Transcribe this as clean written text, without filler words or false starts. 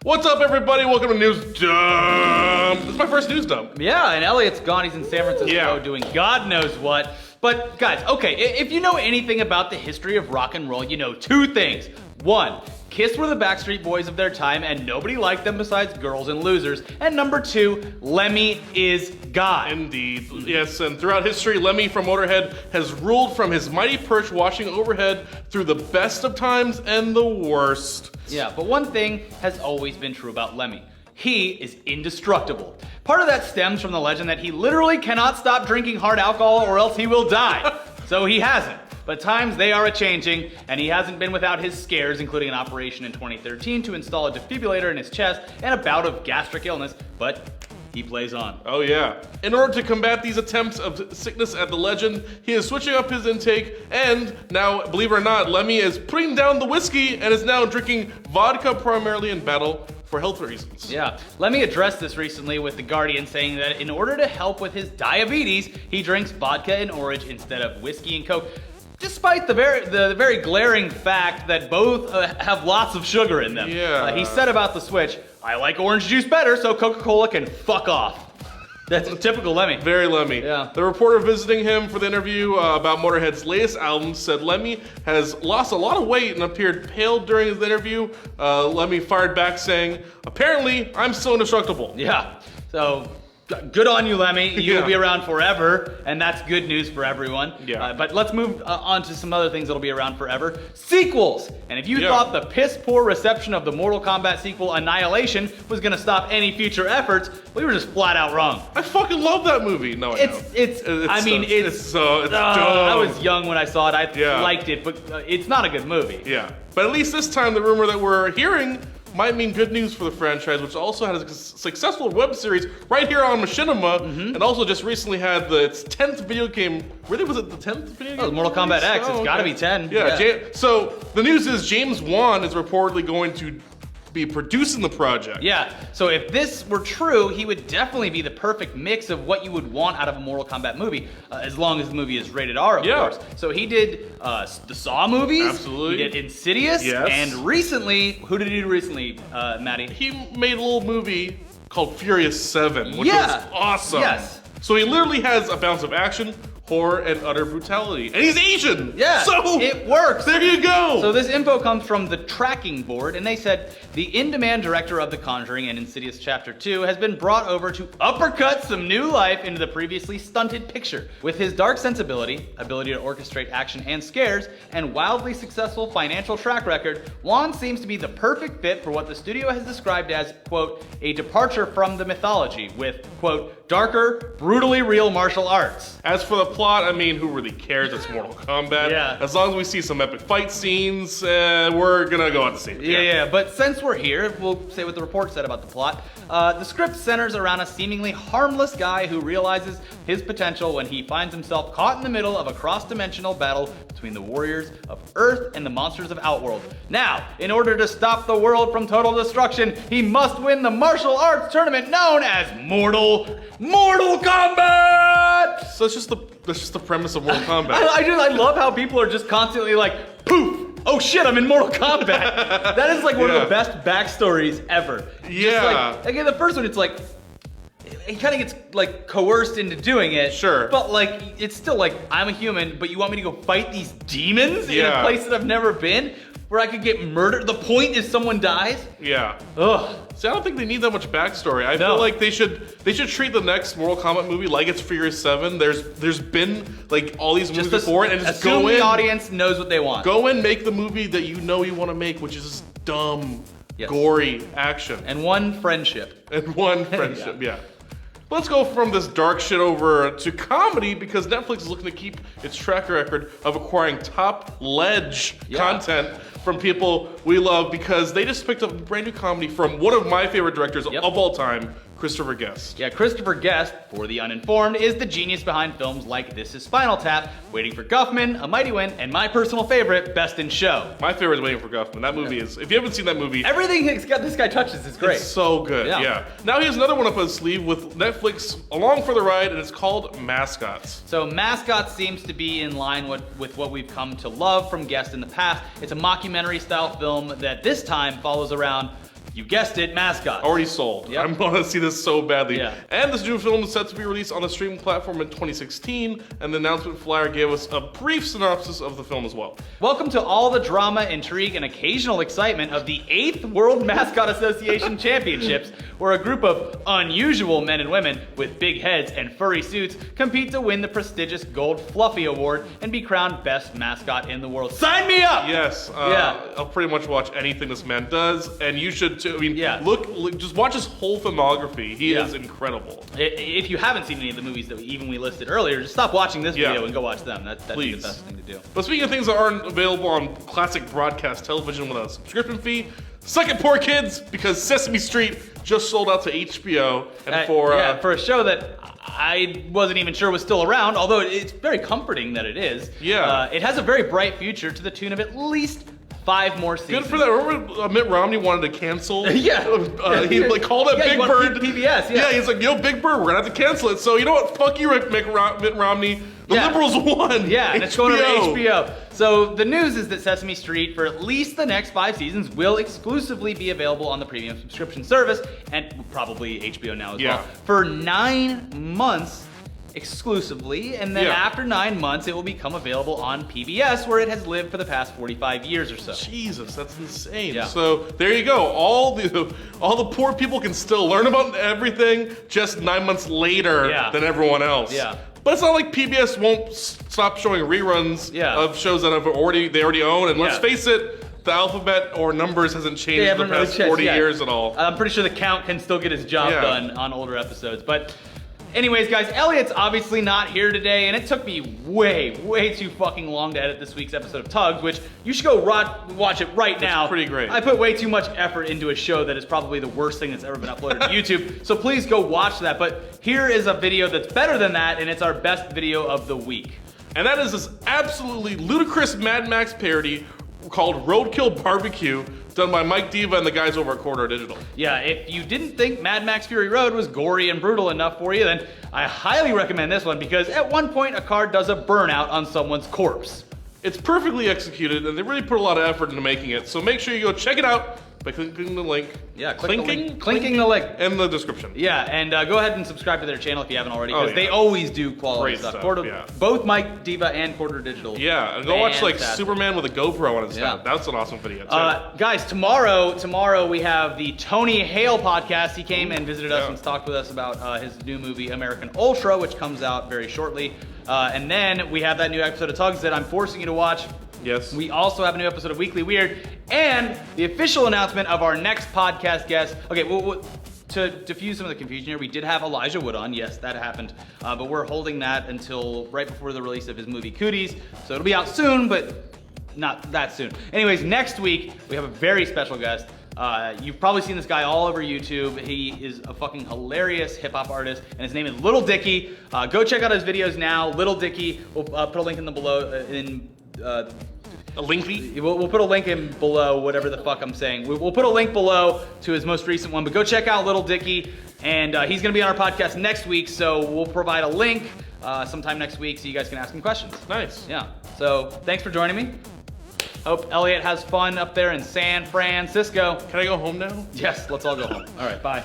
What's up, everybody? Welcome to News Dump. This is my first News Dump. Yeah, and Elliot's gone. He's in San Francisco doing God knows what. But guys, okay, if you know anything about the history of rock and roll, you know two things. One, Kiss were the Backstreet Boys of their time, and nobody liked them besides girls and losers. And number two, Lemmy is God. Indeed. Yes, and throughout history, Lemmy from Motorhead has ruled from his mighty perch watching overhead through the best of times and the worst. Yeah, but one thing has always been true about Lemmy. He is indestructible. Part of that stems from the legend that he literally cannot stop drinking hard alcohol or else he will die. So he hasn't. But times they are a-changing, and he hasn't been without his scares, including an operation in 2013 to install a defibrillator in his chest and a bout of gastric illness, but he plays on. Oh yeah. In order to combat these attempts of sickness at the legend, he is switching up his intake, and now, believe it or not, Lemmy is putting down the whiskey and is now drinking vodka primarily in battle for health reasons. Yeah, Lemmy addressed this recently with The Guardian, saying that in order to help with his diabetes, he drinks vodka and orange instead of whiskey and Coke. Despite the very glaring fact that both have lots of sugar in them. Yeah. He said about the switch, "I like orange juice better, so Coca-Cola can fuck off." That's typical Lemmy. Very Lemmy. Yeah. The reporter visiting him for the interview about Motorhead's latest album said Lemmy has lost a lot of weight and appeared pale during his interview. Lemmy fired back saying, "Apparently, I'm still indestructible." Yeah, so good on you, Lemmy. You'll Yeah. be around forever, and that's good news for everyone. Yeah. But let's move on to some other things that'll be around forever. Sequels! And if you Yeah. thought the piss-poor reception of the Mortal Kombat sequel Annihilation was gonna stop any future efforts, well, you were just flat out wrong. I fucking love that movie. No, I don't. It's dumb. I was young when I saw it. I liked it, but it's not a good movie. Yeah. But at least this time, the rumor that we're hearing might mean good news for the franchise, which also had a successful web series right here on Machinima, and also just recently had its 10th video game. Really, was it the 10th video game? Oh, Mortal Kombat X. It's gotta be 10. Yeah. So the news is James Wan is reportedly going to be producing the project. Yeah, so if this were true, he would definitely be the perfect mix of what you would want out of a Mortal Kombat movie, as long as the movie is rated R, of course. So he did the Saw movies. Absolutely. He did Insidious. Yes. And recently, who did he do recently, Maddie? He made a little movie called Furious 7, which was awesome. Yes. So he literally has a balance of action, horror, and utter brutality. And he's Asian! Yeah, so it works! There you go! So this info comes from the tracking board, and they said, the in-demand director of The Conjuring and Insidious Chapter 2 has been brought over to uppercut some new life into the previously stunted picture. With his dark sensibility, ability to orchestrate action and scares, and wildly successful financial track record, Wan seems to be the perfect fit for what the studio has described as, quote, a departure from the mythology with, quote, darker, brutally real martial arts. As for the plot, I mean, who really cares? It's Mortal Kombat. Yeah. As long as we see some epic fight scenes, we're gonna go out to see it. Yeah, but since we're here, we'll say what the report said about the plot. The script centers around a seemingly harmless guy who realizes his potential when he finds himself caught in the middle of a cross-dimensional battle between the warriors of Earth and the monsters of Outworld. Now, in order to stop the world from total destruction, he must win the martial arts tournament known as Mortal Kombat! So that's just the premise of Mortal Kombat. I love how people are just constantly like, poof! Oh shit, I'm in Mortal Kombat! That is like one of the best backstories ever. Yeah. Just like, again, the first one, it's like, he kind of gets like coerced into doing it. Sure. But like, it's still like, I'm a human, but you want me to go fight these demons in a place that I've never been? Where I could get murdered? The point is someone dies? Yeah. Ugh. See, I don't think they need that much backstory. I feel like they should treat the next Mortal Kombat movie like it's Furious 7. There's been like all these movies before it, and just assume go in. The audience knows what they want. Go in, make the movie that you know you want to make, which is just dumb, gory action. And one friendship. And one friendship, yeah. Let's go from this dark shit over to comedy, because Netflix is looking to keep its track record of acquiring top ledge content from people we love, because they just picked up a brand new comedy from one of my favorite directors of all time, Christopher Guest. Yeah, Christopher Guest, for the uninformed, is the genius behind films like This Is Spinal Tap, Waiting for Guffman, A Mighty Wind, and my personal favorite, Best in Show. My favorite is Waiting for Guffman. That movie is, if you haven't seen that movie, everything this guy touches is great. It's so good, yeah. Now he has another one up his sleeve with Netflix along for the ride, and it's called Mascots. So Mascots seems to be in line with what we've come to love from Guest in the past. It's a mockumentary style film that this time follows around You guessed it, Mascots. Already sold. Yep. I'm going to see this so badly. Yeah. And this new film is set to be released on the streaming platform in 2016, and the announcement flyer gave us a brief synopsis of the film as well. Welcome to all the drama, intrigue, and occasional excitement of the 8th World Mascot Association Championships, where a group of unusual men and women with big heads and furry suits compete to win the prestigious Gold Fluffy Award and be crowned best mascot in the world. Sign me up! Yes. I'll pretty much watch anything this man does, and you should too. I mean, Yeah. look, just watch his whole filmography. He Yeah. is incredible. If you haven't seen any of the movies that we listed earlier, just stop watching this Yeah. video and go watch them. That'd be Please. the best thing to do. But speaking of things that aren't available on classic broadcast television with a subscription fee, suck it, poor kids, because Sesame Street just sold out to HBO, and for a show that I wasn't even sure was still around, although it's very comforting that it is. Yeah. It has a very bright future to the tune of at least 5 more seasons. good for that. Remember Mitt Romney wanted to cancel? Yeah. He like called up Yeah, he Big wanted Bird. PBS, yeah. He's like, yo, Big Bird, we're gonna have to cancel it. So you know what? Fuck you, Mitt Romney. The Yeah. liberals won. Yeah, and it's going over to HBO. So the news is that Sesame Street, for at least the next 5 seasons, will exclusively be available on the premium subscription service, and probably HBO now as Yeah. well, for 9 months exclusively, and then Yeah. after 9 months, it will become available on PBS, where it has lived for the past 45 years or so. Jesus, that's insane. Yeah. So there you go. All the poor people can still learn about everything just 9 months later Yeah. than everyone else. Yeah. But it's not like PBS won't stop showing reruns Yeah. of shows that they already own. And let's Yeah. face it, the alphabet or numbers hasn't changed They in haven't the really past changed, 40 yeah. years at all. I'm pretty sure the count can still get his job Yeah. done on older episodes. But anyways, guys, Elliot's obviously not here today, and it took me way too fucking long to edit this week's episode of Tugs, which you should go watch it right now. pretty great. I put way too much effort into a show that is probably the worst thing that's ever been uploaded to YouTube, so please go watch that. But here is a video that's better than that, and it's our best video of the week. And that is this absolutely ludicrous Mad Max parody called Roadkill Barbecue, done by Mike Diva and the guys over at Corridor Digital. Yeah, if you didn't think Mad Max Fury Road was gory and brutal enough for you, then I highly recommend this one, because at one point a car does a burnout on someone's corpse. It's perfectly executed, and they really put a lot of effort into making it. So make sure you go check it out by clicking the link. Yeah, click the clinking, link. Clinking the link. in the description. Yeah, and go ahead and subscribe to their channel if you haven't already, because Oh, yeah. they always do quality Great stuff. stuff, yeah. Both Mike Diva and Corridor Digital. Yeah, and go watch like Fantastic. Superman with a GoPro on his Yeah. head. That's an awesome video too. Guys, tomorrow we have the Tony Hale podcast. He came and visited us Yeah. and talked with us about his new movie American Ultra, which comes out very shortly. And then we have that new episode of Tugs that I'm forcing you to watch. Yes. We also have a new episode of Weekly Weird, and the official announcement of our next podcast guest. Okay, to diffuse some of the confusion here, we did have Elijah Wood on. Yes, that happened. But we're holding that until right before the release of his movie Cooties. So it'll be out soon, but not that soon. Anyways, next week, we have a very special guest. You've probably seen this guy all over YouTube. He is a fucking hilarious hip-hop artist, and his name is Lil Dicky. Go check out his videos now. Lil Dicky. We'll put a link in the below a linky. We'll put a link in below, whatever the fuck I'm saying. We'll put a link below to his most recent one, but go check out Lil Dicky, and he's gonna be on our podcast next week, so we'll provide a link sometime next week so you guys can ask him questions. Nice. Yeah, so thanks for joining me. Hope Elliot has fun up there in San Francisco. Can I go home now? Yes, let's all go home. All right, bye.